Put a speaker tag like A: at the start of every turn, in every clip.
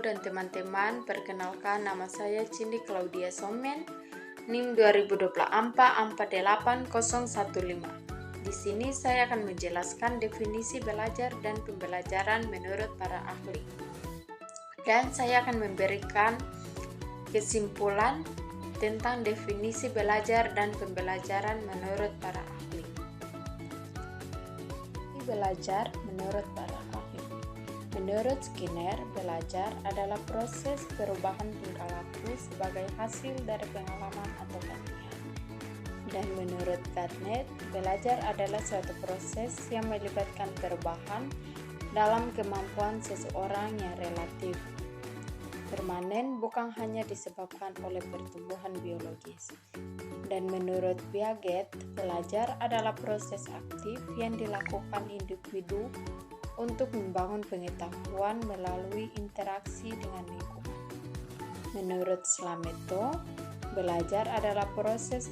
A: dan teman-teman, perkenalkan nama saya Cindy Claudia Somen, NIM 2024-48015. Di sini saya akan menjelaskan definisi belajar dan pembelajaran menurut para ahli. Dan saya akan memberikan kesimpulan tentang definisi belajar dan pembelajaran menurut para ahli. Belajar menurut para ahli. Menurut Skinner, belajar adalah proses perubahan tingkah laku sebagai hasil dari pengalaman atau latihan. Dan menurut Gartner, belajar adalah suatu proses yang melibatkan perubahan dalam kemampuan seseorang yang relatif permanen, bukan hanya disebabkan oleh pertumbuhan biologis. Dan menurut Piaget, belajar adalah proses aktif yang dilakukan individu untuk membangun pengetahuan melalui interaksi dengan lingkungan. Menurut Slameto, belajar adalah proses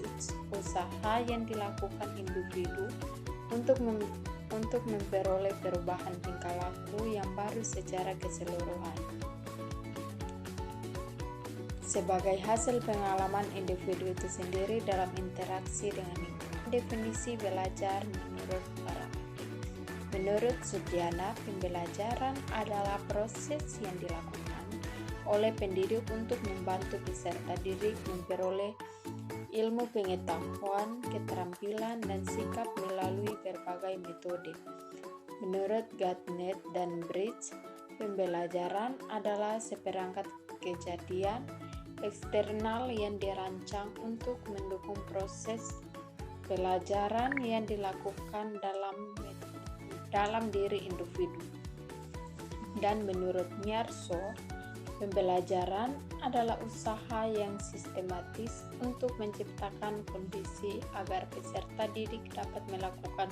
A: usaha yang dilakukan individu untuk memperoleh perubahan tingkah laku yang baru secara keseluruhan. Sebagai hasil pengalaman individu itu sendiri dalam interaksi dengan lingkungan. Definisi belajar menurut para ahli. Menurut Sudiana, pembelajaran adalah proses yang dilakukan oleh pendidik untuk membantu peserta didik memperoleh ilmu pengetahuan, keterampilan, dan sikap melalui berbagai metode. Menurut Gartner dan Bridge, pembelajaran adalah seperangkat kejadian eksternal yang dirancang untuk mendukung proses pelajaran yang dilakukan dalam diri individu. Dan menurut Mierso, pembelajaran adalah usaha yang sistematis untuk menciptakan kondisi agar peserta didik dapat melakukan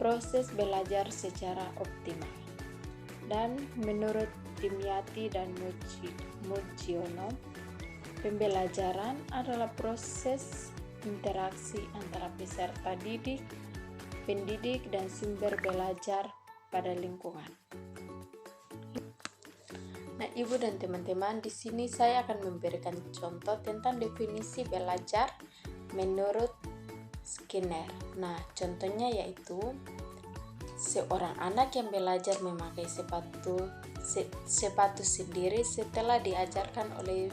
A: proses belajar secara optimal. Dan menurut Dimyati dan Mugiono, pembelajaran adalah proses interaksi antara peserta didik, pendidik, dan sumber belajar pada lingkungan. Nah, Ibu dan teman-teman, di sini saya akan memberikan contoh tentang definisi belajar menurut Skinner. Nah, contohnya yaitu seorang anak yang belajar memakai sepatu sendiri setelah diajarkan oleh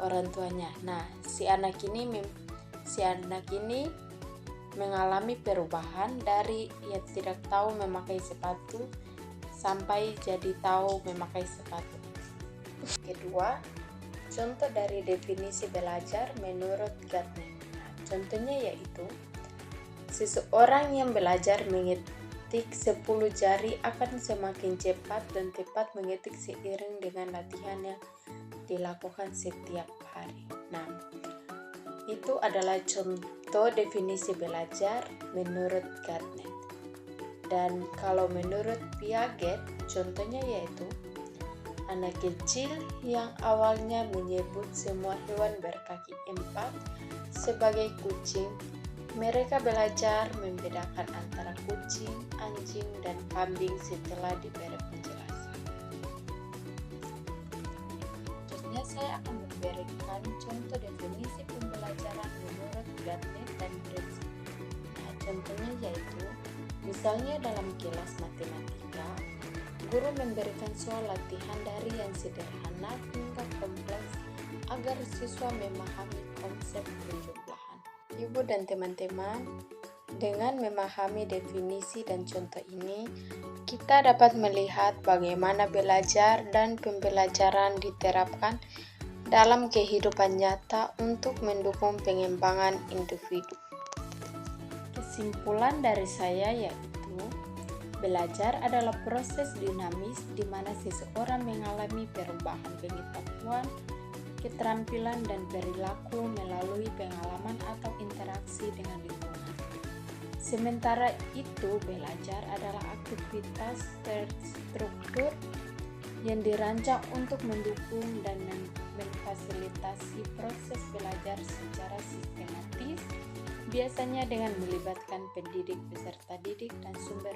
A: orang tuanya. Nah, si anak ini mengalami perubahan dari yang tidak tahu memakai sepatu sampai jadi tahu memakai sepatu. Kedua, contoh dari definisi belajar menurut Gartner. Nah, contohnya yaitu seseorang yang belajar mengetik 10 jari akan semakin cepat dan tepat mengetik seiring dengan latihan yang dilakukan setiap hari. Nah, itu adalah contoh definisi belajar menurut Gartner. Dan kalau menurut Piaget, contohnya yaitu anak kecil yang awalnya menyebut semua hewan berkaki 4 sebagai kucing, mereka belajar membedakan antara kucing, anjing, dan kambing setelah diberi penjelasan. Selanjutnya saya akan memberikan contoh definisi pembelajaran menurut Gartner dan Bridge. Nah, contohnya yaitu, misalnya dalam kelas matematika, guru memberikan soal latihan dari yang sederhana hingga kompleks agar siswa memahami konsep penjumlahan. Ibu dan teman-teman, dengan memahami definisi dan contoh ini, kita dapat melihat bagaimana belajar dan pembelajaran diterapkan dalam kehidupan nyata untuk mendukung pengembangan individu. Kesimpulan dari saya yaitu, belajar adalah proses dinamis di mana seseorang mengalami perubahan pengetahuan, keterampilan, dan perilaku melalui pengalaman atau interaksi dengan lingkungan. Sementara itu, belajar adalah aktivitas terstruktur yang dirancang untuk mendukung dan memfasilitasi proses belajar secara sistematis, biasanya dengan melibatkan pendidik, peserta didik, dan sumber